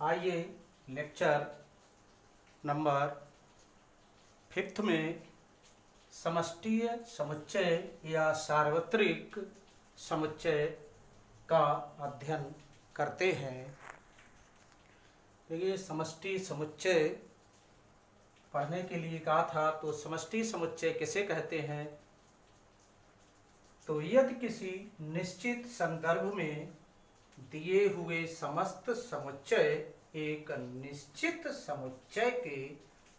आइए lecture number 5 में समष्टीय समुच्चय या सार्वत्रिक समुच्चय का अध्ययन करते हैं। देखिए, समष्टि समुच्चय पढ़ने के लिए कहा था, तो समष्टि समुच्चय किसे कहते हैं? तो यदि किसी निश्चित संदर्भ में दिए हुए समस्त समुच्चय एक निश्चित समुच्चय के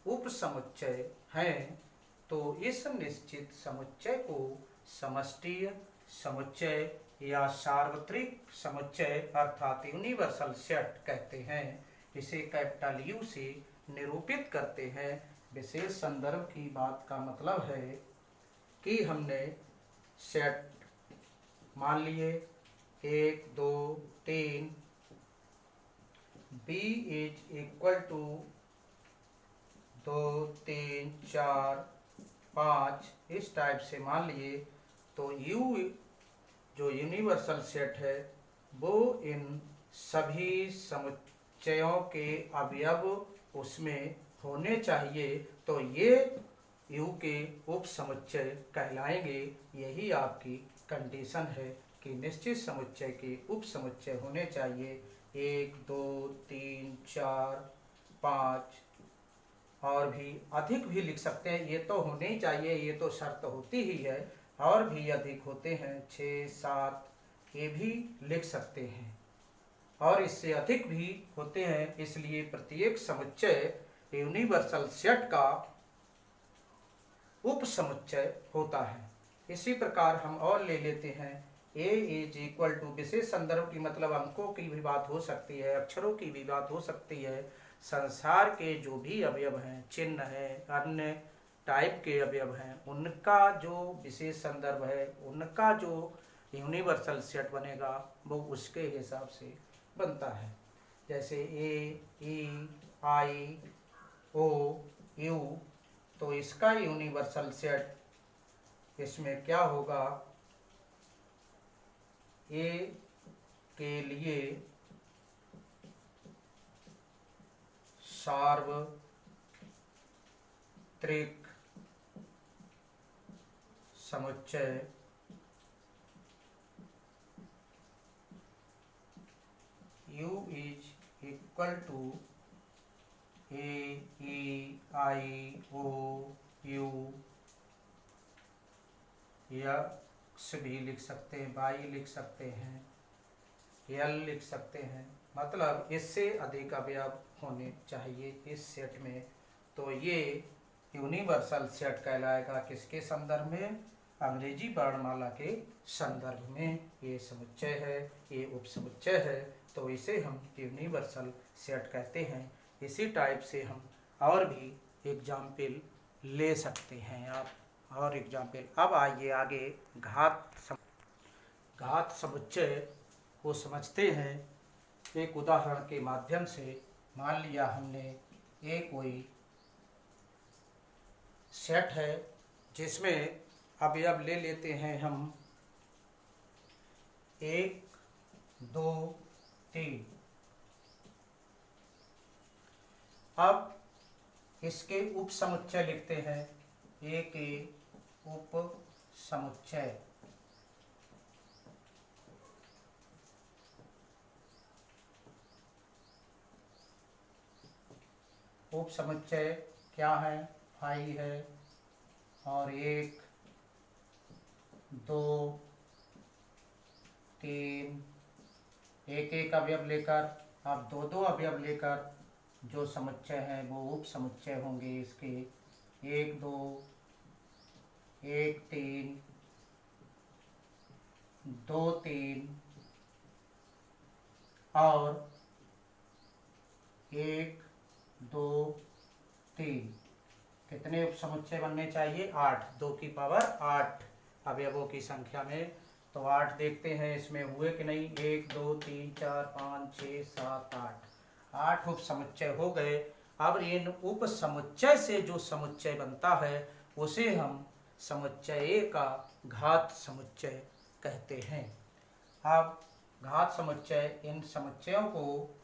उपसमुच्चय हैं, तो इस निश्चित समुच्चय को समष्टीय समुच्चय या सार्वत्रिक समुच्चय अर्थात यूनिवर्सल सेट कहते हैं। इसे कैपिटल यू से निरूपित करते हैं। विशेष संदर्भ की बात का मतलब है कि हमने सेट मान लिए 1 2 3 b इज इक्वल टू 2 3 4 5 इस टाइप से मान लिए, तो U जो यूनिवर्सल सेट है वो इन सभी समुच्चयों के अवयव उसमें होने चाहिए, तो ये U के उप समुच्चय कहलाएंगे। यही आपकी कंडीशन है कि निश्चित समुच्चय के उप समुच्चय होने चाहिए 1 2 3 4 5 और भी अधिक भी लिख सकते हैं। ये तो होने ही चाहिए, ये तो शर्त होती ही है। और भी अधिक होते हैं 6 7 ये भी लिख सकते हैं, और इससे अधिक भी होते हैं। इसलिए प्रत्येक समुच्चय यूनिवर्सल सेट का उप समुच्चय होता है। इसी प्रकार हम और ले लेते हैं A इज इक्वल टू, विशेष संदर्भ की मतलब अंकों की भी बात हो सकती है, अक्षरों की भी बात हो सकती है। संसार के जो भी अवयव हैं, चिन्ह है, अन्य टाइप के अवयव हैं, उनका जो विशेष संदर्भ है, उनका जो यूनिवर्सल सेट बनेगा वो उसके हिसाब से बनता है। जैसे A E I O U, तो इसका यूनिवर्सल सेट इसमें क्या होगा? A के लिए सार्वत्रिक समुच्चय U is equal to A E I O U, X भी लिख सकते हैं, Y लिख सकते हैं, L लिख सकते हैं, मतलब इससे अधिक अवयव होने चाहिए इस सेट में। तो ये यूनिवर्सल सेट कहलाएगा। किसके संदर्भ में? अंग्रेजी वर्णमाला के संदर्भ में ये समुच्चय है, ये उपसमुच्चय है, तो इसे हम यूनिवर्सल सेट कहते हैं। इसी टाइप से हम और भी एग्जाम्पल ले सकते हैं आप, और एग्जाम्पल। अब आइए आगे घात समुच्चय को समझते हैं एक उदाहरण के माध्यम से। मान लिया हमने एक कोई सेट है जिसमें अवयव ले लेते हैं हम 1 2 3। अब इसके उप समुच्चय लिखते हैं। A के उप समुच्चय क्या है? 5 है, और 1 2 3 एक एक अवयव लेकर, अब 2 2 अवयव लेकर जो समुच्चय हैं वो उप समुच्चय होंगे इसके। 1 2 1 3 2 3 और 1 2 3। कितने उप समुच्चय बनने चाहिए? 8, 2 की पावर 8 अवयवों की संख्या में। तो 8 देखते हैं इसमें हुए कि नहीं। 1 2 3 4 5 6 7 8 उप समुच्चय हो गए। अब इन उप समुच्चय से जो समुच्चय बनता है उसे हम समुच्चय A का घात समुच्चय कहते हैं। अब घात समुच्चय, इन समुच्चयों को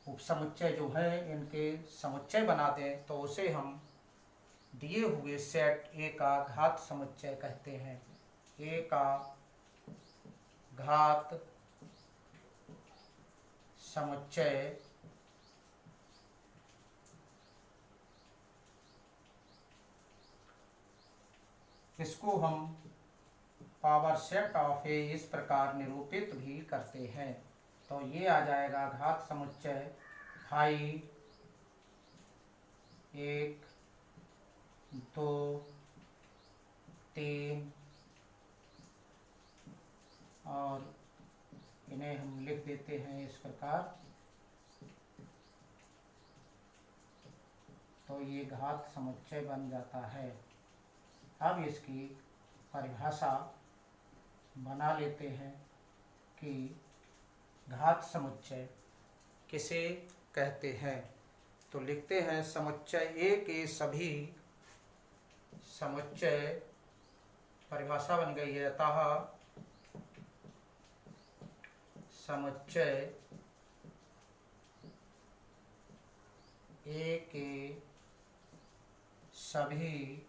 उपसमुच्चय जो है इनके समुच्चय बना दें तो उसे हम दिए हुए सेट ए का घात समुच्चय कहते हैं। ए का घात समुच्चय इसको हम पावर सेट ऑफ ए इस प्रकार निरूपित भी करते हैं। तो ये आ जाएगा घात समुच्चय 5 1 2 3 और इन्हें हम लिख देते हैं इस प्रकार। तो ये घात समुच्चय बन जाता है। अब इसकी परिभाषा बना लेते हैं कि घात समुच्चय किसे कहते हैं। तो लिखते हैं समुच्चय ए के सभी समुच्चय, परिभाषा बन गई है, अतः समुच्चय ए के सभी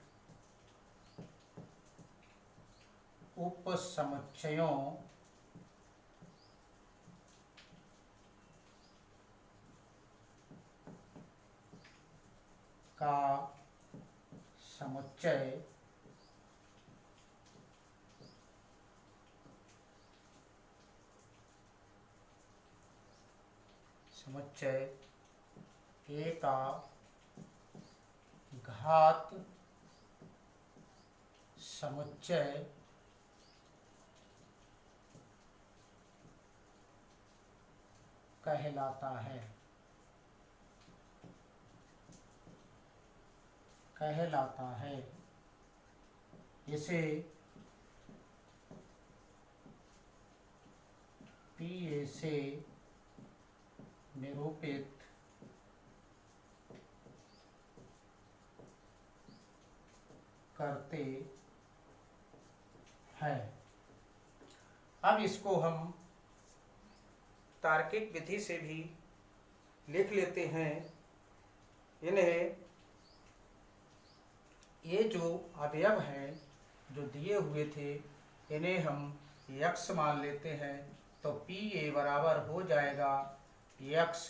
उपसमुच्चयों का समुच्चय ए का घात समुच्चय कहलाता है। इसे पीए से निरूपित करते हैं। अब इसको हम तार्किक विधि से भी लिख लेते हैं। इन्हें ये जो अवयव हैं जो दिए हुए थे इन्हें हम यक्ष मान लेते हैं। तो पी ए बराबर हो जाएगा यक्ष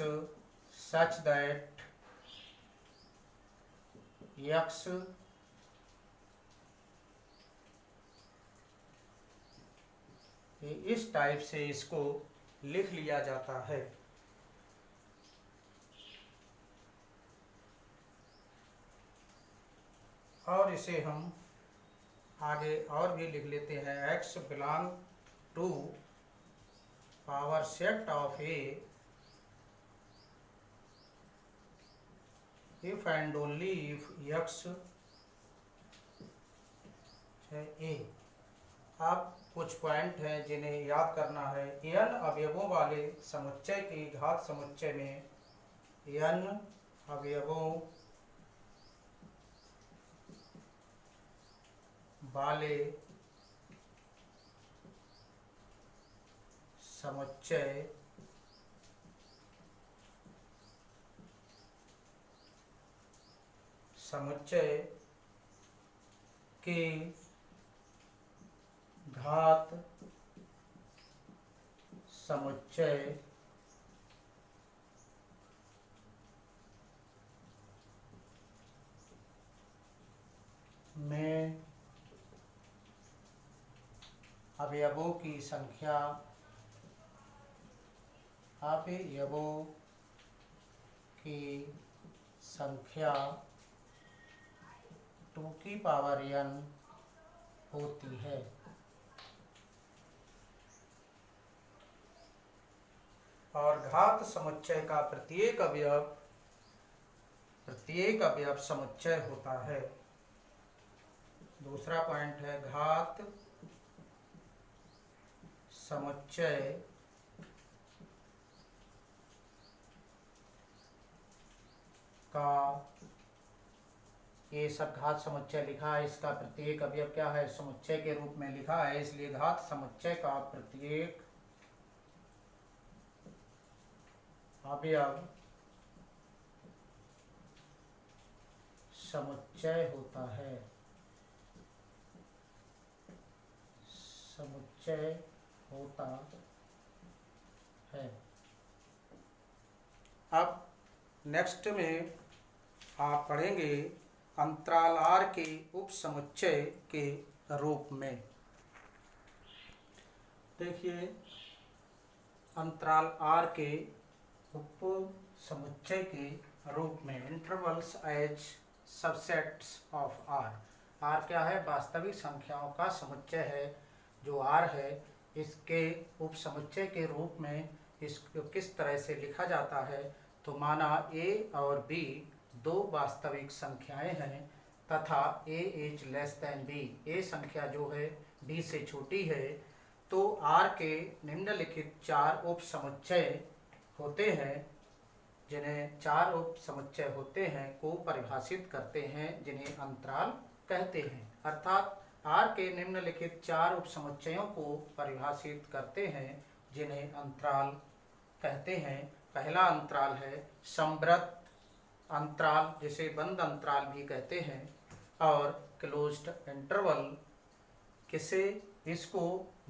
सच दैट यक्ष इस टाइप से इसको लिख लिया जाता है। और इसे हम आगे और भी लिख लेते हैं। x belong to power set of A if and only if x A. अब कुछ पॉइंट हैं जिन्हें याद करना है। n अवयवों वाले समुच्चय की घात समुच्चय में n अवयवों वाले समुच्चय के घात समुच्चय में अवयवों की संख्या टू की पावर n होती है। और घात समुच्चय का प्रत्येक अवयव समुच्चय होता है। दूसरा पॉइंट है घात समुच्चय का, ये सब घात समुच्चय लिखा है, इसका प्रत्येक अवयव क्या है, समुच्चय के रूप में लिखा है, इसलिए घात समुच्चय का प्रत्येक अवयव समुच्चय होता है, समुच्चय होता है। अब नेक्स्ट में आप पढ़ेंगे अंतराल R के उपसमुच्चय के रूप में। देखिए अंतराल R के उपसमुच्चय के रूप में, intervals as subsets of R। R क्या है? वास्तविक संख्याओं का समुच्चय है जो R है। इसके उपसमुच्चय के रूप में इसको किस तरह से लिखा जाता है? तो माना A और B दो वास्तविक संख्याएं हैं तथा A is less than B, A संख्या जो है B से छोटी है, तो R के निम्नलिखित चार उपसमुच्चय होते हैं, जिन्हें चार उपसमुच्चय होते हैं को परिभाषित करते हैं, जिन्हें अंतराल कहते हैं। अर्थात R के निम्नलिखित चार उपसमुच्चयों को परिभाषित करते हैं, जिन्हें अंतराल कहते हैं। पहला अंतराल है समवर्त अंतराल, जिसे बंद अंतराल भी कहते हैं, और क्लोज्ड इंटरवल, किसे इसको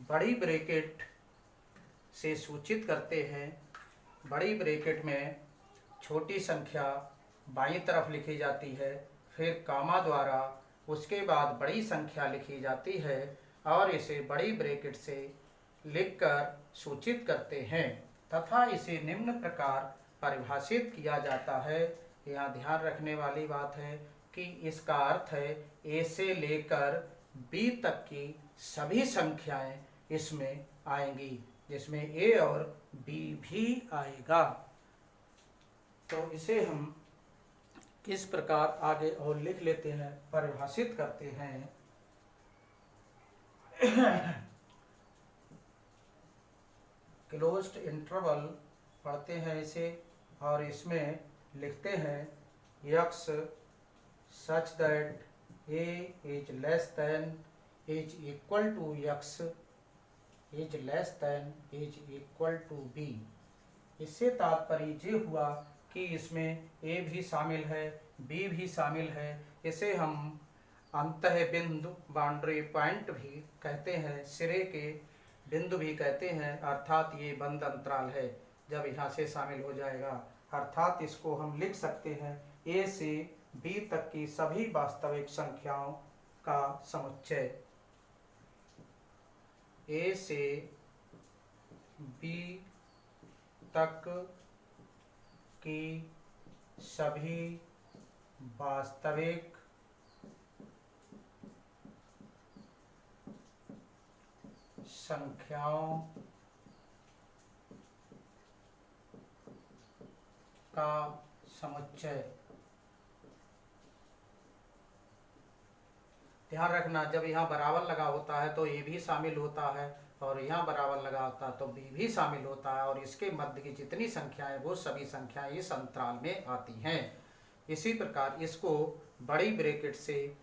बड़ी ब्रैकेट से सूचित करते हैं। बड़ी ब्रैकेट में छोटी संख्या बाईं तरफ लिखी जाती है, फिर कामा द्वारा उसके बाद बड़ी संख्या लिखी जाती है, और इसे बड़ी ब्रैकेट से लिखकर सूचित करते हैं तथा इसे निम्न प्रकार परिभाषित किया जाता है। यहाँ ध्यान रखने वाली बात है कि इसका अर्थ है A से लेकर B तक की सभी संख्याएं इसमें आएंगी, जिसमें A और B भी आएगा। तो इसे हम किस प्रकार आगे और लिख लेते हैं, परिभाषित करते हैं। क्लोज्ड इंटरवल पढ़ते हैं इसे, और इसमें लिखते हैं x such that A is less than is equal to x is less than is equal to B। इससे तात्पर्य ये हुआ कि इसमें A भी शामिल है, B भी शामिल है। इसे हम अंतः बिंदु, बाउंड्री पॉइंट भी कहते हैं, सिरे के बिंदु भी कहते हैं। अर्थात ये बंद अंतराल है जब यहाँ से शामिल हो जाएगा। अर्थात इसको हम लिख सकते हैं A से B तक की सभी वास्तविक संख्याओं का समुच्चय। A से B तक की सभी वास्तविक संख्याओं का समुच्चय। ध्यान रखना, जब यहाँ बराबर लगा होता है तो A भी शामिल होता है, और यहाँ बराबर लगा होता है तो B भी शामिल होता है, और इसके मध्य की जितनी संख्याएं वो सभी संख्याएं इस अंतराल में आती हैं। इसी प्रकार इसको बड़ी ब्रैकेट से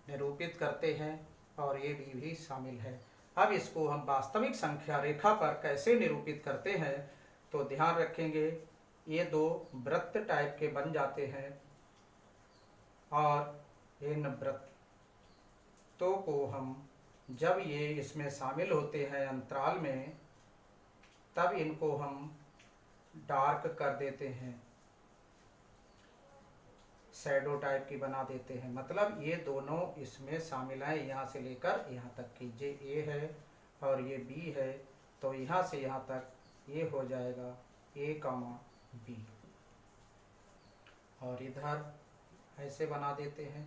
निरूपित करते हैं, और ये भी शामिल है। अब इसको हम वास्तविक संख्या रेखा पर कैसे निरूपित करते हैं, तो ध्यान रखेंगे ये दो वृत्त टाइप के बन जाते हैं, और इन वृत्तों को हम जब ये इसमें शामिल होते हैं अंतराल में, तब इनको हम डार्क कर देते हैं, शैडो टाइप की बना देते हैं। मतलब ये दोनों इसमें शामिल हैं, यहाँ से लेकर यहाँ तक की। ये A है और ये B है, तो यहाँ से यहाँ तक ये हो जाएगा A, B, और इधर ऐसे बना देते हैं,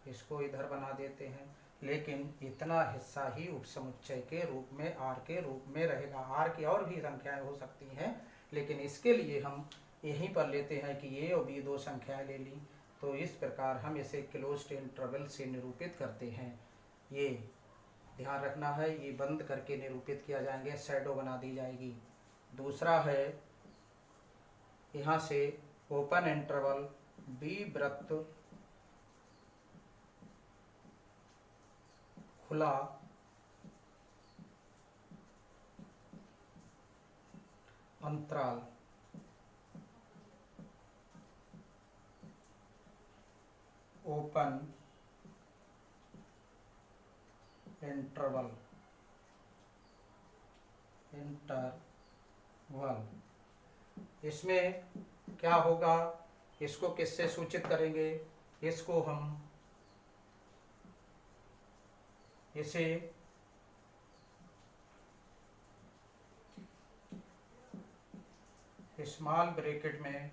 इसको इधर बना देते हैं। लेकिन इतना हिस्सा ही उपसमुच्चय के रूप में R के रूप में रहेगा। R की और भी संख्याएं हो सकती हैं, लेकिन इसके लिए हम यहीं पर लेते हैं कि A और B दो संख्याएं ले ली। तो इस प्रकार हम इसे क्लोज्ड इंटरवल से निरूपित करते हैं। ये ध्यान रखना है, ये बंद करके निरूपित किया जाएंगे, शैडो बना दी जाएगी। दूसरा है यहाँ से ओपन इंटरवल B वृत्त खुला अंतराल। ओपन इंटरवल इसमें क्या होगा, इसको किससे सूचित करेंगे, इसको हम इसे स्मॉल ब्रैकेट में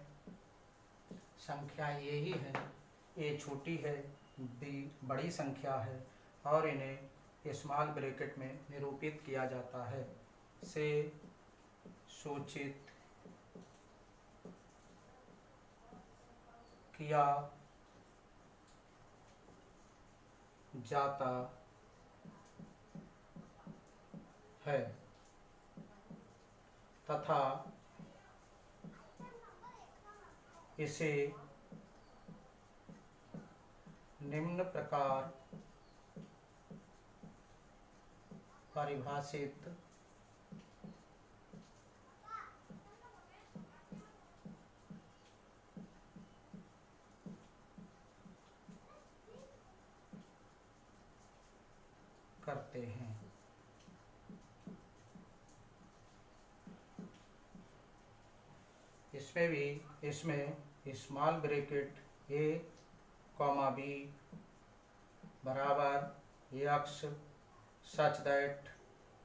संख्या यही है, ए छोटी है, बी बड़ी संख्या है और इन्हें स्मॉल ब्रैकेट में निरूपित किया जाता है, से सूचित किया जाता है तथा इसे निम्न प्रकार परिभाषित करते हैं। इसमें स्मॉल ब्रैकेट ए कॉमा बी बराबर एक्स सच दैट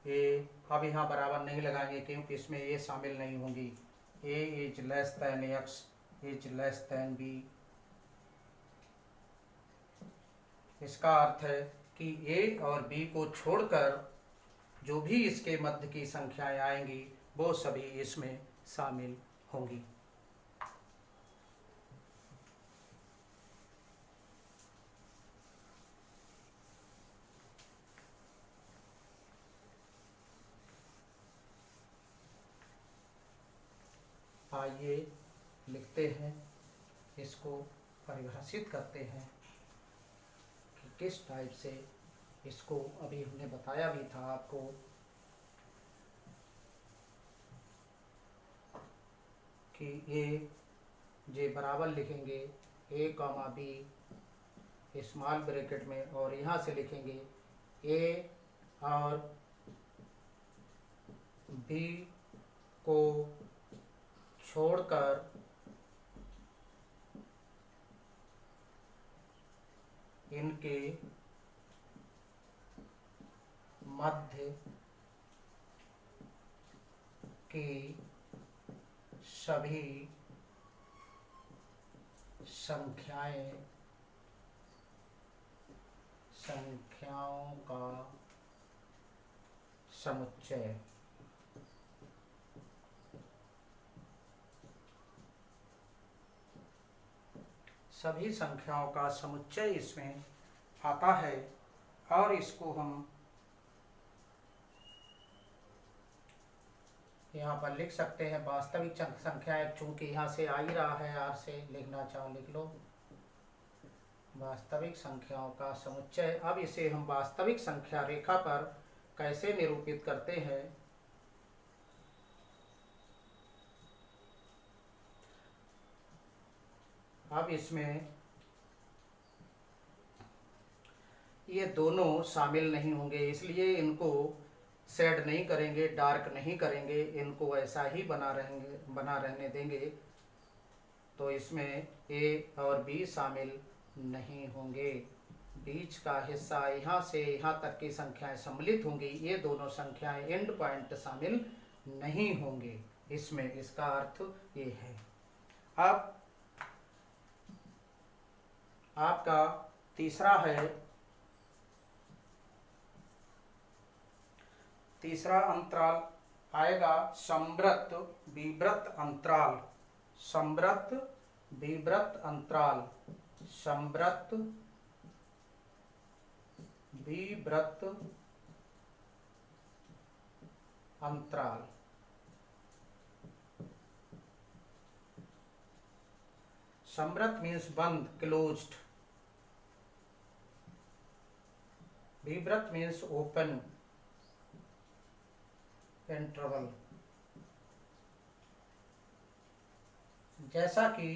ए, अब यहाँ बराबर नहीं लगाएंगे क्योंकि इसमें ए शामिल नहीं होंगी, a is less than x is less than b. इसका अर्थ है कि ए और बी को छोड़कर जो भी इसके मध्य की संख्याएं आएंगी वो सभी इसमें शामिल होंगी। आइए लिखते हैं, इसको परिभाषित करते हैं कि किस टाइप से इसको, अभी हमने बताया भी था आपको कि ए जे बराबर लिखेंगे ए कॉमा बी स्मॉल ब्रैकेट में और यहाँ से लिखेंगे ए और बी को छोड़कर इनके मध्य की सभी संख्याओं का समुच्चय। सभी संख्याओं का समुच्चय इसमें आता है और इसको हम यहाँ पर लिख सकते हैं वास्तविक संख्या, चूंकि यहाँ से आ ही रहा है, आर से लिखना चाहो लिख लो, वास्तविक संख्याओं का समुच्चय। अब इसे हम वास्तविक संख्या रेखा पर कैसे निरूपित करते हैं, अब इसमें ये दोनों शामिल नहीं होंगे, इसलिए इनको शेड नहीं करेंगे, डार्क नहीं करेंगे, इनको ऐसा ही बना रहने देंगे। तो इसमें ए और बी शामिल नहीं होंगे, बीच का हिस्सा यहाँ से यहाँ तक की संख्याएं सम्मिलित होंगी, ये दोनों संख्याएं एंड पॉइंट शामिल नहीं होंगे इसमें, इसका अर्थ ये है। अब आपका तीसरा है, तीसरा अंतराल आएगा समवृत्त विवृत अंतराल। समवृत्त विवृत अंतराल, समवृत्त विवृत अंतराल। समवृत्त मीन्स बंद, क्लोज्ड, विवृत मीन्स ओपन इंटरवल। जैसा कि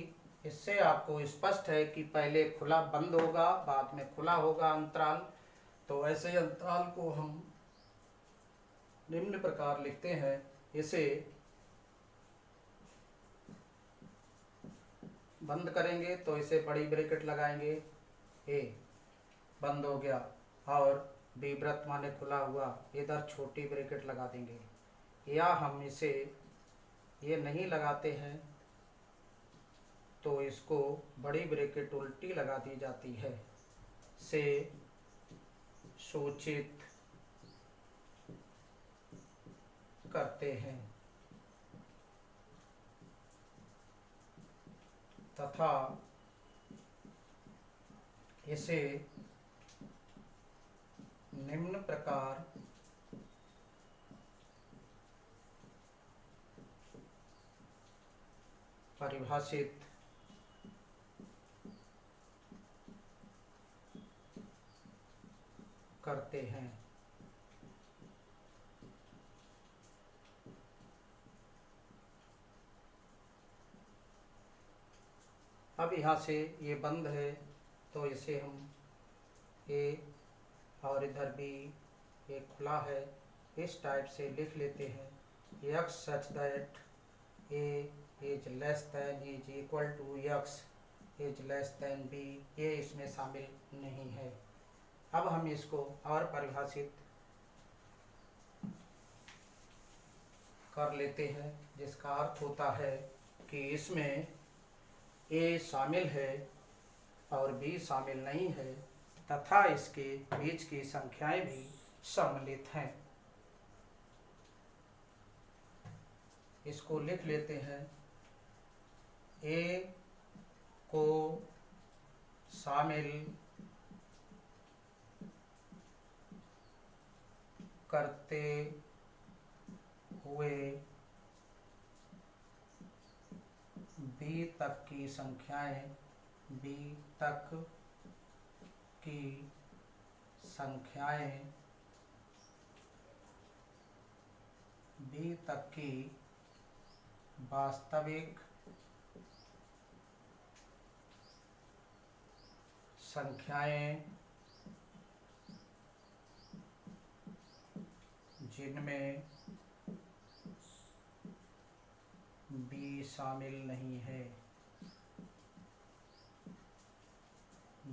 इससे आपको स्पष्ट है कि पहले खुला बंद होगा, बाद में खुला होगा अंतराल। तो ऐसे अंतराल को हम निम्न प्रकार लिखते हैं। इसे बंद करेंगे तो इसे बड़ी ब्रैकेट लगाएंगे, ए बंद हो गया, और बी वृत्त माने खुला हुआ, इधर छोटी ब्रैकेट लगा देंगे। या हम इसे ये नहीं लगाते हैं तो इसको बड़ी ब्रैकेट उल्टी लगा दी जाती है, से सूचित करते हैं, तथा इसे निम्न प्रकार परिभाषित करते हैं। अब यहाँ से ये बंद है तो इसे हम ए, और इधर भी ये खुला है, इस टाइप से लिख लेते हैं। x such that a is less than is equal to x is less than b, ये इसमें शामिल नहीं है। अब हम इसको और परिभाषित कर लेते हैं, जिसका अर्थ होता है कि इसमें a शामिल है और b शामिल नहीं है, तथा इसके बीच की संख्याएं भी सम्मिलित हैं। इसको लिख लेते हैं। a को शामिल करते हुए b तक की संख्याएं, b तक की संख्याएं, b तक की वास्तविक संख्याएं जिनमें b शामिल नहीं है,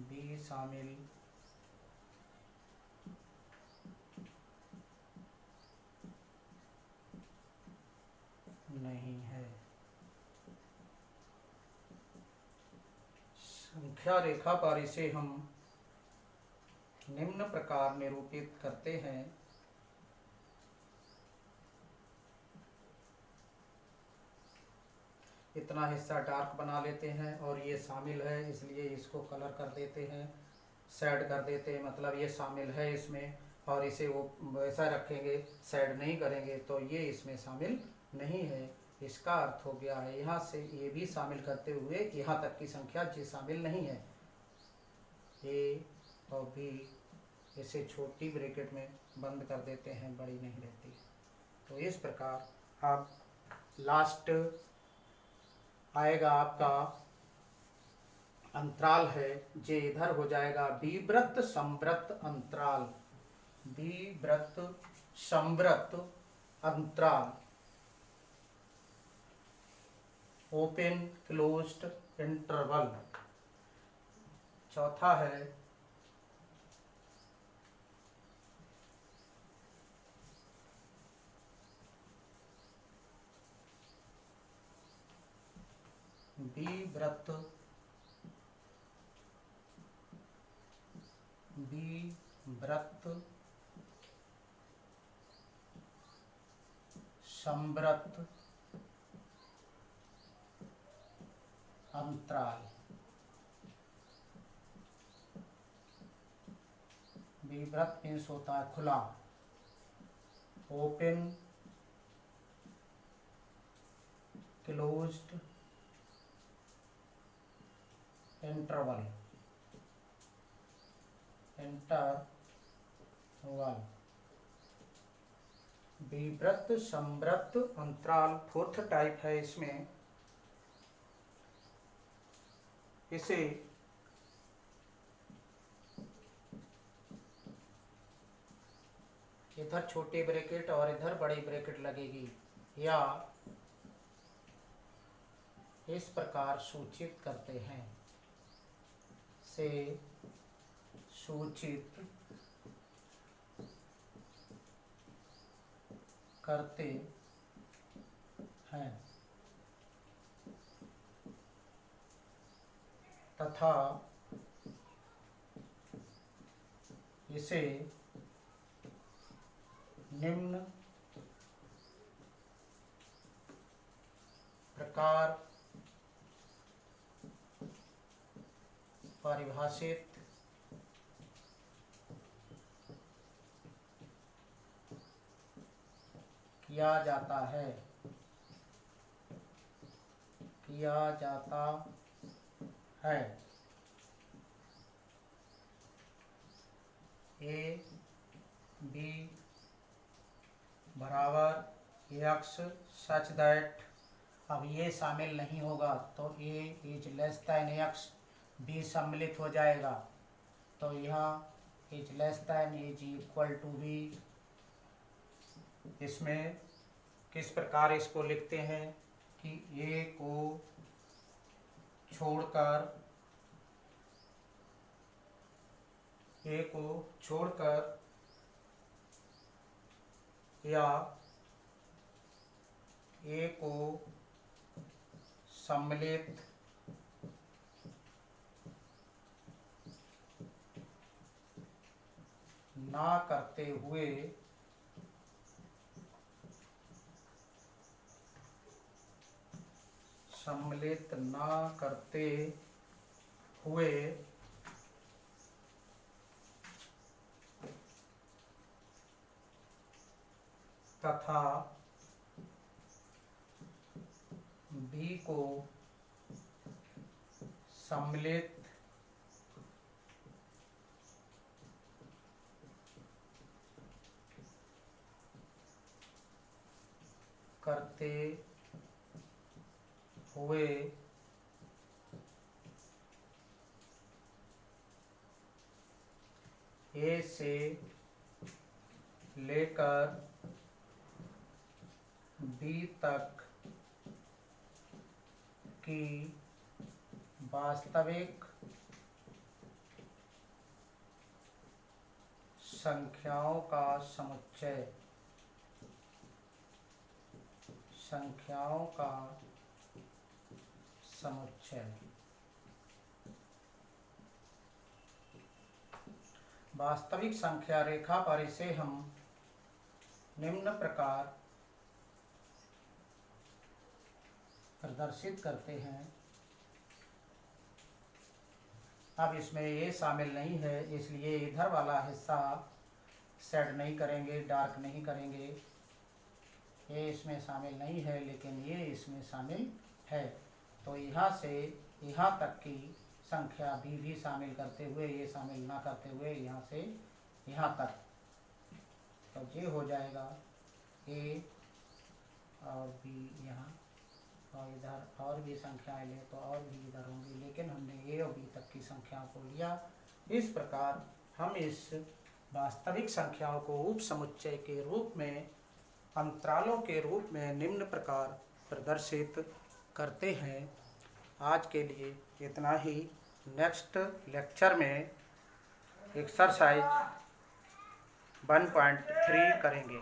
b शामिल नहीं है। संख्या रेखा पर इसे हम निम्न प्रकार निरूपित करते हैं। इतना हिस्सा डार्क बना लेते हैं और ये शामिल है इसलिए इसको कलर कर देते हैं, शेड कर देते हैं, मतलब ये शामिल है इसमें, और इसे वो वैसा रखेंगे, शेड नहीं करेंगे तो ये इसमें शामिल नहीं है। इसका अर्थ हो गया है यहाँ से ये भी शामिल करते हुए यहाँ तक की संख्या जो शामिल नहीं है, ए और बी, इसे छोटी ब्रैकेट में बंद कर देते हैं, बड़ी नहीं रहती। तो इस प्रकार अब लास्ट आएगा आपका अंतराल है, जे इधर हो जाएगा विवृत संवृत अंतराल, विवृत संवृत अंतराल, ओपन क्लोज्ड इंटरवल। चौथा है विवृत संवृत अंतराल। विवृत मीन्स होता है खुला, ओपन क्लोज्ड इंटरवल, विवृत संवृत अंतराल फोर्थ टाइप है। इसमें इसे इधर छोटे ब्रैकेट और इधर बड़ी ब्रैकेट लगेगी, या इस प्रकार सूचित करते हैं, से सूचित करते हैं तथा इसे निम्न प्रकार परिभाषित किया जाता है, ए बी बराबर एक्स सच दैट, अब ये शामिल नहीं होगा तो a is less than x, b सम्मिलित हो जाएगा तो यहाँ is less than is equal to b. इसमें किस प्रकार इसको लिखते हैं कि ए को छोड़कर या ए को सम्मिलित ना करते हुए तथा बी को सम्मिलित करते हुए ए से लेकर बी तक की वास्तविक संख्याओं का समुच्चय वास्तविक संख्या रेखा पर इसे हम निम्न प्रकार प्रदर्शित करते हैं। अब इसमें ये शामिल नहीं है, इसलिए इधर वाला हिस्सा शेड नहीं करेंगे, डार्क नहीं करेंगे, ये इसमें शामिल नहीं है, लेकिन ये इसमें शामिल है। तो यहाँ से यहाँ तक की संख्या भी शामिल करते हुए, ये शामिल ना करते हुए, यहाँ से यहाँ तक, तो ये हो जाएगा ए और बी यहाँ, और इधर और भी संख्याएं ले तो और भी इधर होंगी, लेकिन हमने ए और बी तक की संख्याओं को लिया। इस प्रकार हम इस वास्तविक संख्याओं को उप समुच्चय के रूप में, अंतरालों के रूप में निम्न प्रकार प्रदर्शित करते हैं। आज के लिए इतना ही। नेक्स्ट लेक्चर में एक्सरसाइज 1.3 करेंगे।